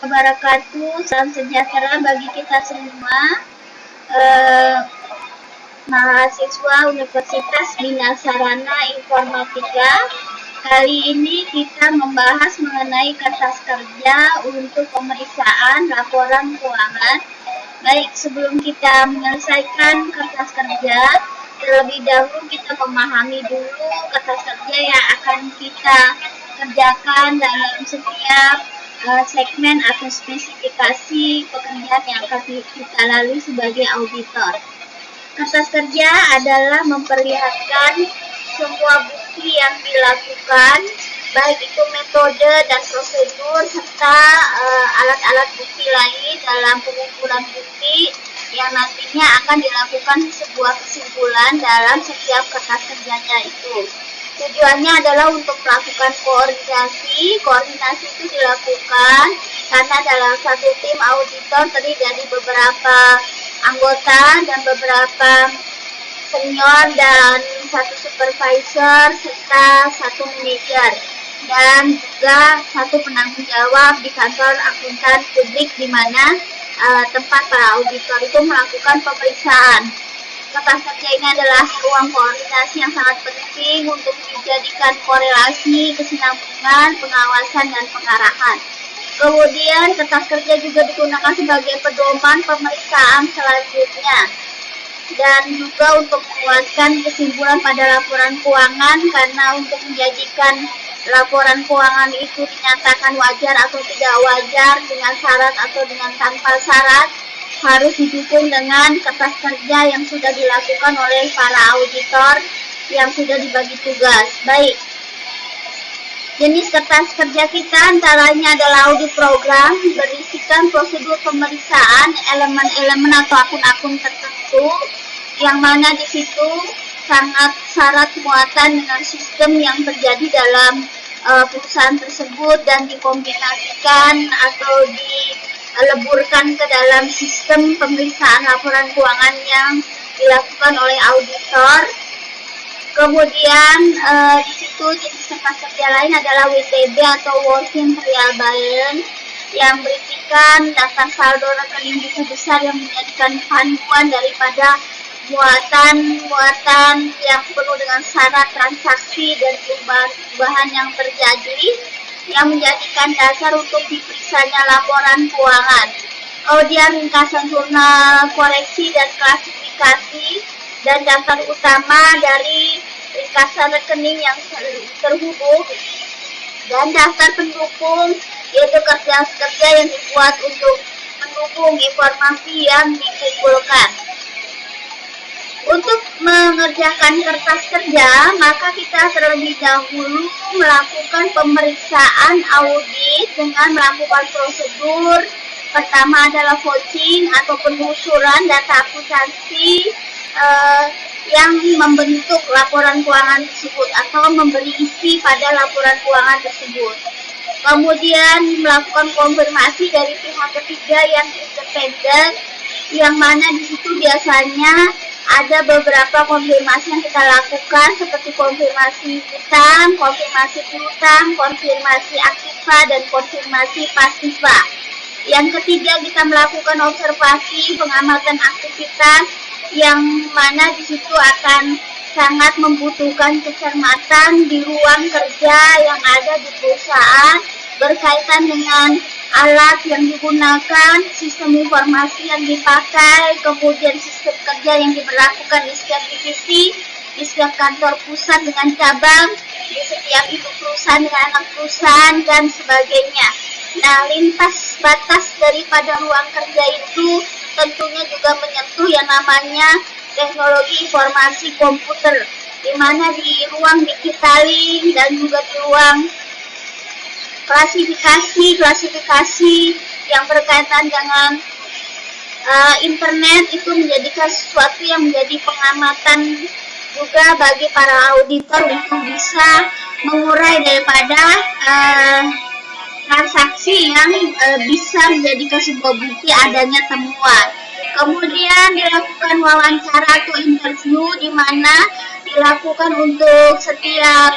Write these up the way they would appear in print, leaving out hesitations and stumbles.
wabarakatuh. Salam sejahtera bagi kita semua. Eh, Mahasiswa Universitas Bina Sarana Informatika. Kali ini kita membahas mengenai kertas kerja untuk pemeriksaan laporan keuangan. Baik, sebelum kita menyelesaikan kertas kerja, terlebih dahulu kita memahami dulu kertas kerja yang akan kita kerjakan dalam setiap segmen atau spesifikasi pekerjaan yang akan kita lalui sebagai auditor. Kertas kerja adalah memperlihatkan semua bukti yang dilakukan, baik itu metode dan prosedur serta alat-alat bukti lain dalam pengumpulan bukti yang nantinya akan dilakukan sebuah kesimpulan dalam setiap kertas kerjanya itu. Tujuannya adalah untuk melakukan koordinasi. Koordinasi itu dilakukan karena dalam satu tim auditor terdiri dari beberapa anggota dan beberapa senior dan satu supervisor serta satu manajer dan juga satu penanggung jawab di kantor akuntan publik di mana tempat para auditor itu melakukan pemeriksaan. Kertas kerja ini adalah ruang koordinasi yang sangat penting untuk dijadikan korelasi, kesinambungan, pengawasan, dan pengarahan. Kemudian kertas kerja juga digunakan sebagai pedoman pemeriksaan selanjutnya dan juga untuk menguatkan kesimpulan pada laporan keuangan, karena untuk menjadikan laporan keuangan itu dinyatakan wajar atau tidak wajar dengan syarat atau dengan tanpa syarat harus didukung dengan kertas kerja yang sudah dilakukan oleh para auditor yang sudah dibagi tugas. Baik, jenis kertas kerja kita antaranya adalah audit program, berisikan prosedur pemeriksaan elemen-elemen atau akun-akun tertentu, yang mana di situ sangat syarat muatan dengan sistem yang terjadi dalam perusahaan tersebut dan dikombinasikan atau dileburkan ke dalam sistem pemeriksaan laporan keuangan yang dilakukan oleh auditor. Kemudian di situ jenis kertas kerja lain adalah WTB atau Working Trial Balance yang berisikan daftar saldo rekening buku besar yang menjadikan panduan daripada muatan yang penuh dengan syarat transaksi dan perubahan yang terjadi yang menjadikan dasar untuk diperiksanya laporan keuangan. Kemudian ringkasan jurnal koreksi dan klasifikasi dan daftar utama dari ringkasan rekening yang terhubung dan daftar pendukung, yaitu kerja-kerja yang dibuat untuk mendukung informasi yang dikumpulkan. Untuk mengerjakan kertas kerja, maka kita terlebih dahulu melakukan pemeriksaan audit dengan melakukan prosedur. Pertama adalah vouching atau penelusuran data akuntansi yang membentuk laporan keuangan tersebut atau memberi isi pada laporan keuangan tersebut. Kemudian melakukan konfirmasi dari pihak ketiga yang independen, yang mana di situ biasanya ada beberapa konfirmasi yang kita lakukan seperti konfirmasi utang, konfirmasi piutang, konfirmasi aktiva, dan konfirmasi pasiva. Yang ketiga, kita melakukan observasi pengamatan aktivitas yang mana di situ akan sangat membutuhkan kecermatan di ruang kerja yang ada di perusahaan berkaitan dengan alat yang digunakan, sistem informasi yang dipakai, kemudian sistem kerja yang diberlakukan di setiap divisi, di setiap kantor pusat dengan cabang, di setiap ibu perusahaan dengan anak perusahaan, dan sebagainya. Nah, lintas batas daripada ruang kerja itu tentunya juga menyentuh yang namanya teknologi informasi komputer, di mana di ruang digitaling dan juga di ruang klasifikasi yang berkaitan dengan internet itu menjadikan sesuatu yang menjadi pengamatan juga bagi para auditor untuk bisa mengurai daripada transaksi yang bisa menjadikan sebuah bukti adanya temuan. Kemudian dilakukan wawancara atau interview, di mana dilakukan untuk setiap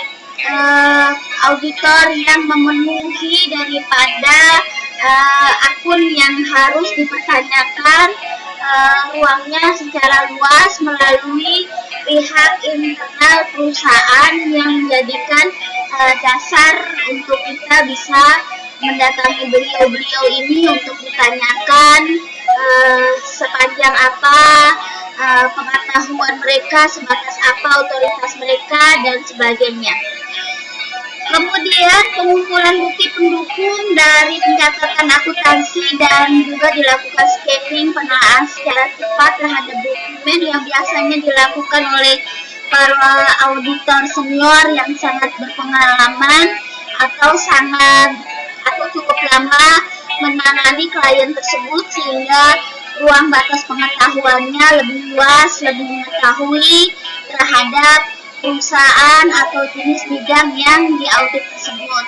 auditor yang memenuhi daripada akun yang harus dipertanyakan ruangnya secara luas melalui pihak internal perusahaan yang menjadikan dasar untuk kita bisa mendatangi beliau-beliau ini untuk ditanyakan sepanjang apa pengetahuan mereka, sebatas apa otoritas mereka, dan sebagainya. Kemudian pengumpulan bukti pendukung dari pencatatan akuntansi dan juga dilakukan scanning penelaah secara cepat terhadap dokumen yang biasanya dilakukan oleh para auditor senior yang sangat berpengalaman atau cukup lama menangani klien tersebut, sehingga ruang batas pengetahuannya lebih luas, lebih mengetahui terhadap perusahaan atau jenis bidang yang diaudit tersebut.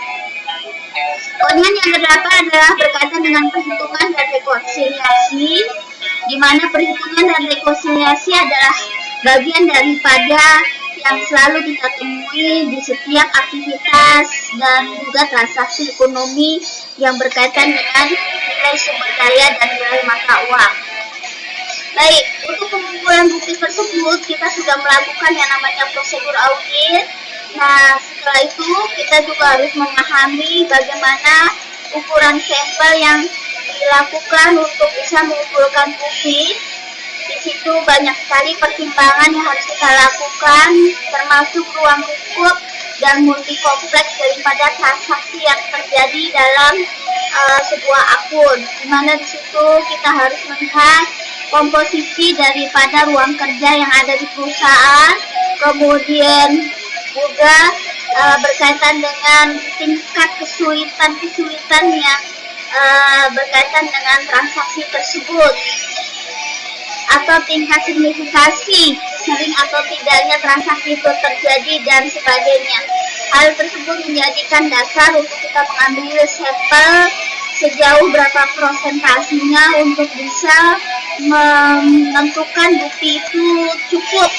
Kemudian yang kedelapan adalah berkaitan dengan perhitungan dan rekonsiliasi, di mana perhitungan dan rekonsiliasi adalah bagian daripada yang selalu kita temui di setiap aktivitas dan juga transaksi ekonomi yang berkaitan dengan nilai sumber daya dan nilai mata uang. Baik, untuk pengumpulan bukti tersebut kita sudah melakukan yang namanya prosedur audit. Nah, setelah itu kita juga harus memahami bagaimana ukuran sampel yang dilakukan untuk bisa mengumpulkan bukti. Di situ banyak sekali pertimbangan yang harus kita lakukan, termasuk ruang lingkup dan multi kompleks daripada transaksi yang terjadi dalam sebuah akun, di mana di situ kita harus melihat komposisi daripada ruang kerja yang ada di perusahaan, kemudian juga berkaitan dengan tingkat kesulitan yang berkaitan dengan transaksi tersebut, atau tingkat signifikasi sering atau tidaknya transaksi itu terjadi dan sebagainya. Hal tersebut menjadikan dasar untuk kita mengambil sampel sejauh berapa prosentasinya untuk bisa menentukan bukti itu cukup.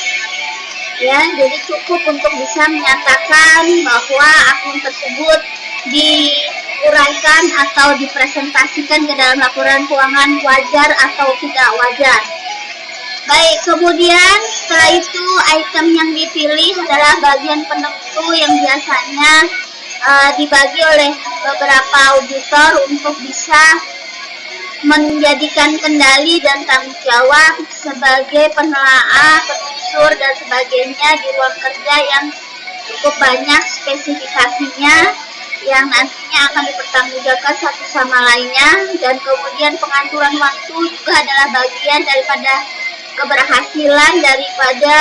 Ya, jadi cukup untuk bisa menyatakan bahwa akun tersebut diuraikan atau dipresentasikan ke dalam laporan keuangan wajar atau tidak wajar. Baik, kemudian setelah itu item yang dipilih adalah bagian penentu yang biasanya dibagi oleh beberapa auditor untuk bisa menjadikan kendali dan tanggung jawab sebagai penelaah, penelusur, dan sebagainya di ruang kerja yang cukup banyak spesifikasinya yang nantinya akan dipertanggungjawabkan satu sama lainnya. Dan kemudian pengaturan waktu juga adalah bagian daripada keberhasilan daripada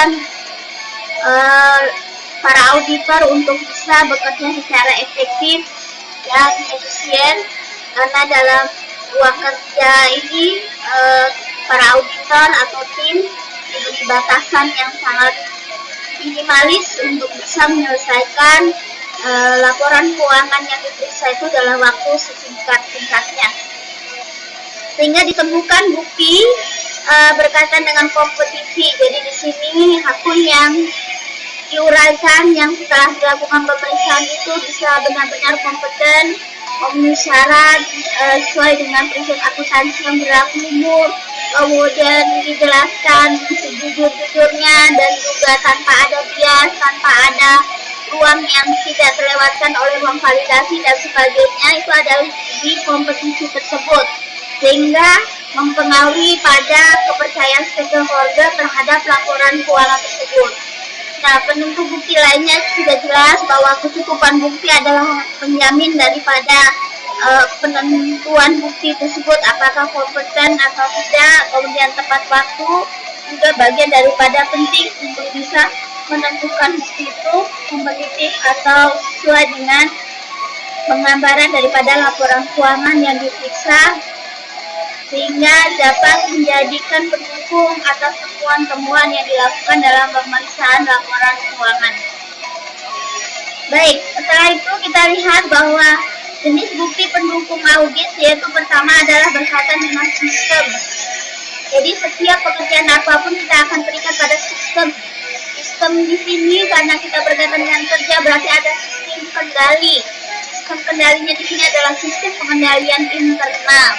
para auditor untuk bisa bekerja secara efektif dan efisien, karena dalam ruang kerja ini para auditor atau tim diberi batasan yang sangat minimalis untuk bisa menyelesaikan laporan keuangan yang diperiksa itu dalam waktu sesingkat-singkatnya, sehingga ditemukan bukti berkaitan dengan kompetisi. Jadi di sini akun yang diuraikan yang setelah dilakukan pemeriksaan itu bisa benar-benar kompeten, memenuhi syarat sesuai dengan prinsip akuntansi yang berlaku umum, kemudian dijelaskan sejujur-jujurnya dan juga tanpa ada bias, tanpa ada ruang yang tidak terlewatkan oleh ruang validasi dan sebagainya. Itu adalah di kompetisi tersebut, sehingga mempengaruhi pada kepercayaan stakeholder terhadap laporan keuangan tersebut. Nah, penentu bukti lainnya sudah jelas bahwa kecukupan bukti adalah penjamin daripada penentuan bukti tersebut apakah kompeten atau tidak. Kemudian tepat waktu juga bagian daripada penting untuk bisa menentukan bukti itu kompetitif atau sesuai dengan penggambaran daripada laporan keuangan yang diperiksa, sehingga dapat menjadikan pendukung atas temuan-temuan yang dilakukan dalam pemeriksaan laporan keuangan. Baik, setelah itu kita lihat bahwa jenis bukti pendukung audit, yaitu pertama adalah berkaitan dengan sistem. Jadi setiap pekerjaan apapun kita akan terikat pada sistem. Sistem di sini karena kita berkaitan dengan kerja berarti ada sistem kendali. sistem kendalinya di sini adalah sistem pengendalian internal.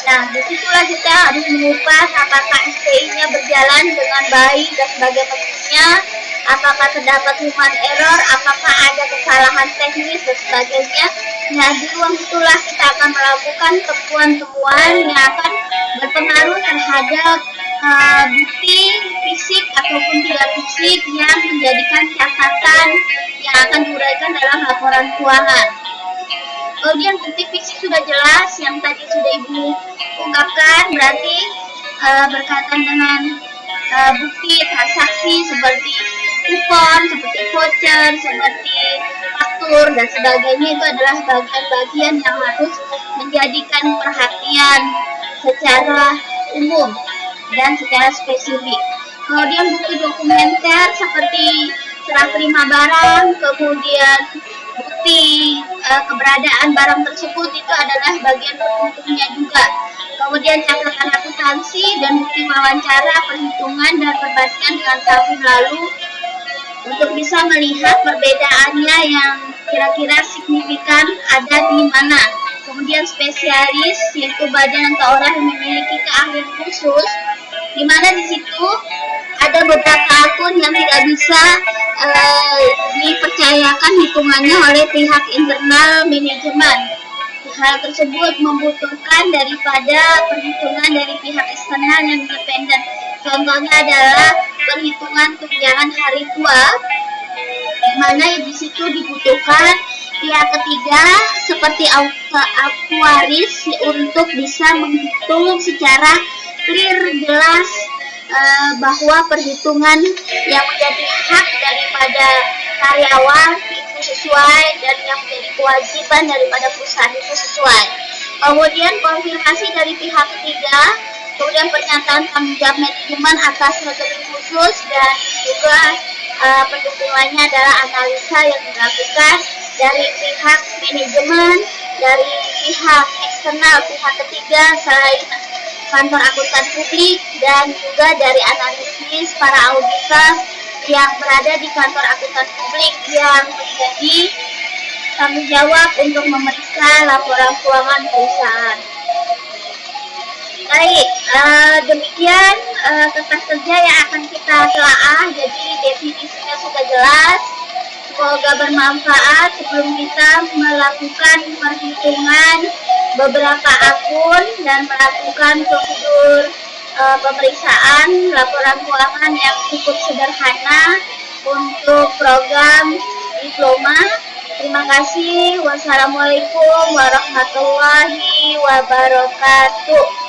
Nah, disitulah kita harus mengupas apakah SPI-nya berjalan dengan baik dan sebagai mestinya, apakah terdapat human error, apakah ada kesalahan teknis dan sebagainya. Nah, di ruang itulah kita akan melakukan temuan-temuan yang akan berpengaruh terhadap bukti fisik ataupun tidak fisik yang menjadikan catatan yang akan diuraikan dalam laporan keuangan. Kemudian bukti fisik sudah jelas, yang tadi sudah Ibu ungkapkan, berarti berkaitan dengan bukti transaksi seperti kupon, seperti voucher, seperti faktur dan sebagainya. Itu adalah bagian-bagian yang harus menjadikan perhatian secara umum dan secara spesifik. Kemudian bukti dokumenter seperti serah terima barang, kemudian bukti keberadaan barang tersebut itu adalah bagian pentingnya juga. Kemudian catatan akuntansi dan bukti wawancara, perhitungan dan perbandingan dengan tahun lalu untuk bisa melihat perbedaannya yang kira-kira signifikan ada di mana. Kemudian spesialis, yaitu badan atau orang yang memiliki keahlian khusus, di mana di situ ada beberapa akun yang tidak bisa dipercayakan hitungannya oleh pihak internal manajemen. Hal tersebut membutuhkan daripada perhitungan dari pihak eksternal yang independen. Contohnya adalah perhitungan tunjangan hari tua, di mana di situ dibutuhkan pihak ketiga seperti aktuaris untuk bisa menghitung secara clear, jelas bahwa perhitungan yang menjadi hak daripada karyawan itu sesuai dan yang menjadi kewajiban daripada perusahaan itu sesuai. Kemudian konfirmasi dari pihak ketiga, kemudian pernyataan tanggung jawab manajemen atas rekening khusus, dan juga pendukung lainnya adalah analisa yang dilakukan dari pihak manajemen, dari pihak eksternal, pihak ketiga selain kantor akuntan publik, dan juga dari analisis para auditor yang berada di kantor akuntan publik yang menjadi tanggung jawab untuk memeriksa laporan keuangan perusahaan. Baik, demikian tentang kerja yang akan kita telaah. Jadi definisinya sudah jelas. Semoga bermanfaat sebelum kita melakukan perhitungan beberapa akun dan melakukan prosedur pemeriksaan laporan keuangan yang cukup sederhana untuk program diploma. Terima kasih. Wassalamualaikum warahmatullahi wabarakatuh.